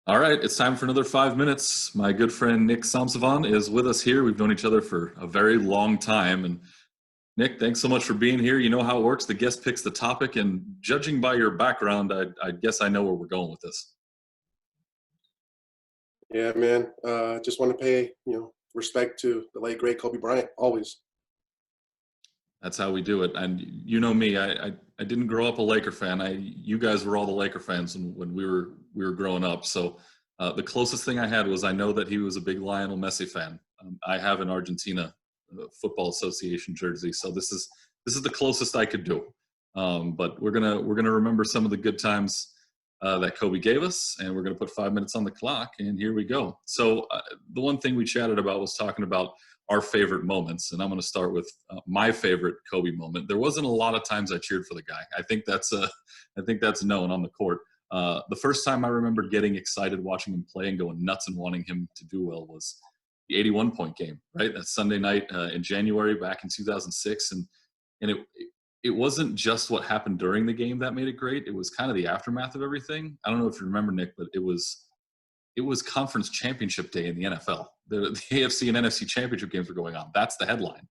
All right, it's time for another 5 minutes. My good friend Nick Somsavanh is with us here. We've known each other for a very long time. And Nick, thanks so much for being here. You know how it works. The guest picks the topic, and judging by your background, I guess I know where we're going with this. Yeah, man. Just want to pay, respect to the late great Kobe Bryant. Always. That's how we do it. And you know me, I didn't grow up a Laker fan. You guys were all the Laker fans when we were growing up. So the closest thing I had was I know that he was a big Lionel Messi fan. I have an Argentina Football Association jersey, so this is the closest I could do. But we're gonna remember some of the good times that Kobe gave us, and we're gonna put 5 minutes on the clock. And here we go. So the one thing we chatted about was talking about our favorite moments, and I'm going to start with my favorite Kobe moment. There wasn't a lot of times I cheered for the guy. I think that's known on the court. The first time I remember getting excited watching him play and going nuts and wanting him to do well was the 81-point game, right? That Sunday night in January back in 2006, and it wasn't just what happened during the game that made it great. It was kind of the aftermath of everything. I don't know if you remember, Nick, but it was conference championship day in the NFL. The AFC and NFC championship games were going on. That's the headline.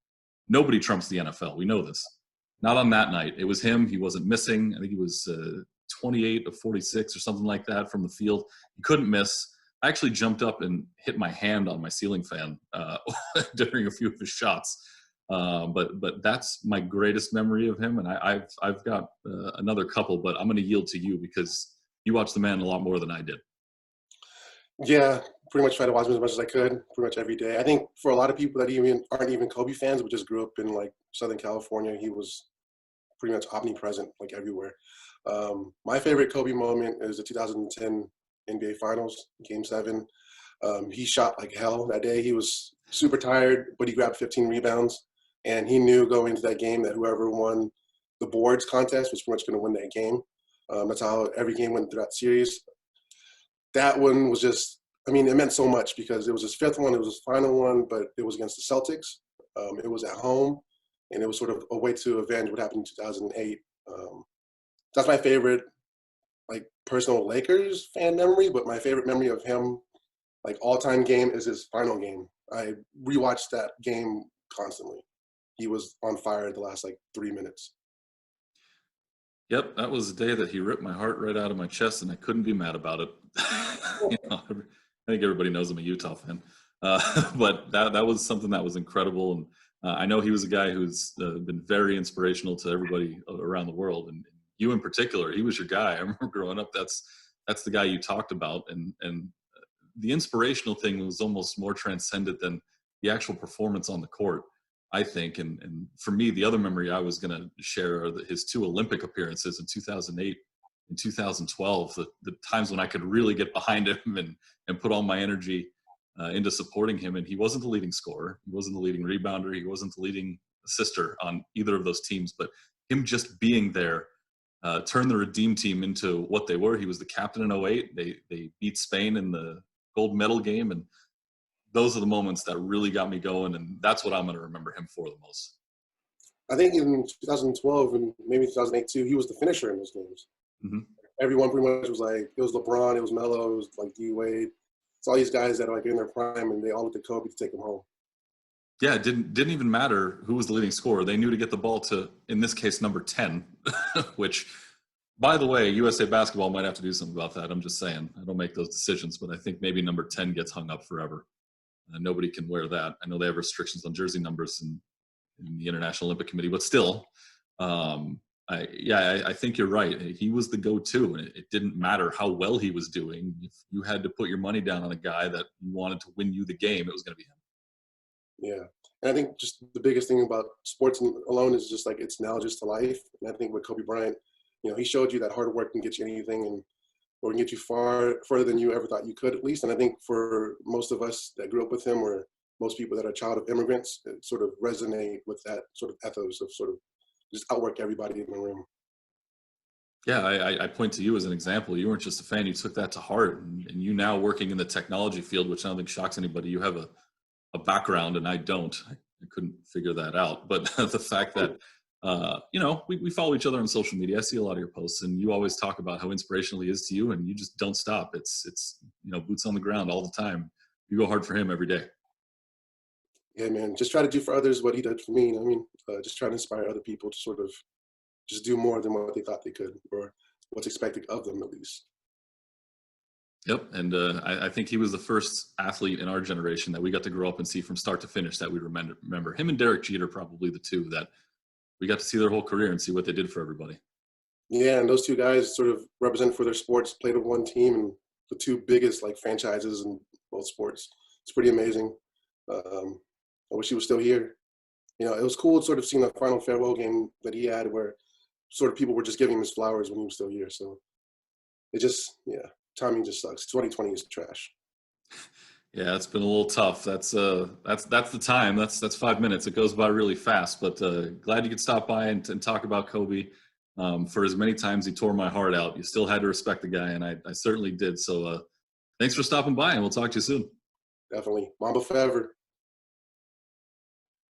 Nobody trumps the NFL. We know this. Not on that night. It was him. He wasn't missing. I think he was 28 of 46 or something like that from the field. He couldn't miss. I actually jumped up and hit my hand on my ceiling fan during a few of his shots. But that's my greatest memory of him. And I've got another couple, but I'm going to yield to you because you watched the man a lot more than I did. Yeah, pretty much try to watch him as much as I could, pretty much every day. I think for a lot of people that even aren't even Kobe fans, but just grew up in like Southern California, he was pretty much omnipresent, like everywhere. My favorite Kobe moment is the 2010 NBA Finals, Game 7. He shot like hell that day. He was super tired, but he grabbed 15 rebounds, and he knew going into that game that whoever won the boards contest was pretty much going to win that game. That's how every game went through that series. That one was just, I mean, it meant so much because it was his fifth one, it was his final one, but it was against the Celtics. It was at home, and it was sort of a way to avenge what happened in 2008. That's my favorite, like, personal Lakers fan memory, but my favorite memory of him, like, all-time game is his final game. I rewatched that game constantly. He was on fire the last, like, 3 minutes. Yep, that was the day that he ripped my heart right out of my chest, and I couldn't be mad about it. I think everybody knows I'm a Utah fan, but that was something that was incredible. And I know he was a guy who's been very inspirational to everybody around the world, and you in particular. He was your guy. I remember growing up. That's the guy you talked about, and the inspirational thing was almost more transcendent than the actual performance on the court, I think. And for me, the other memory I was going to share are his two Olympic appearances in 2008 and 2012, the times when I could really get behind him and put all my energy into supporting him. And he wasn't the leading scorer. He wasn't the leading rebounder. He wasn't the leading assister on either of those teams. But him just being there turned the Redeem team into what they were. He was the captain in '08. They beat Spain in the gold medal game. And those are the moments that really got me going, and that's what I'm going to remember him for the most. I think in 2012 and maybe 2008 too, he was the finisher in those games. Mm-hmm. Everyone pretty much was like, it was LeBron, it was Melo, it was like D Wade. It's all these guys that are like in their prime, and they all looked at Kobe to take him home. Yeah, it didn't even matter who was the leading scorer. They knew to get the ball to, in this case, number 10, which, by the way, USA Basketball might have to do something about that. I'm just saying. I don't make those decisions, but I think maybe number 10 gets hung up forever. Nobody can wear that. I know they have restrictions on jersey numbers in the International Olympic Committee, but still, I think you're right. He was the go-to, and it didn't matter how well he was doing. If you had to put your money down on a guy that you wanted to win you the game, it was going to be him. Yeah. And I think just the biggest thing about sports alone is just like it's analogous to life. And I think with Kobe Bryant, he showed you that hard work can get you anything, and or can get you further than you ever thought you could, at least. And I think for most of us that grew up with him, or most people that are child of immigrants, it sort of resonate with that sort of ethos of sort of just outwork everybody in the room. Yeah, I point to you as an example. You weren't just a fan; you took that to heart, and you now working in the technology field, which I don't think shocks anybody. You have a background, and I don't. I couldn't figure that out. But the fact that you know, we follow each other on social media. I see a lot of your posts, and you always talk about how inspirational he is to you, and you just don't stop. It's you know, boots on the ground all the time. You go hard for him every day. Yeah, man. Just try to do for others what he did for me. You know what I mean, just try to inspire other people to sort of just do more than what they thought they could, or what's expected of them, at least. Yep, and I think he was the first athlete in our generation that we got to grow up and see from start to finish that we remember. Him and Derek Jeter probably the two that we got to see their whole career and see what they did for everybody. Yeah, and those two guys sort of represent for their sports, played on one team, and the two biggest like franchises in both sports. It's pretty amazing. I wish he was still here. You know, it was cool sort of seeing the final farewell game that he had, where sort of people were just giving him his flowers when he was still here. So it just, yeah, timing just sucks. 2020 is trash. Yeah, it's been a little tough. That's the time. That's 5 minutes. It goes by really fast. But glad you could stop by and talk about Kobe. For as many times he tore my heart out, you still had to respect the guy, and I certainly did. So thanks for stopping by, and we'll talk to you soon. Definitely. Mamba forever.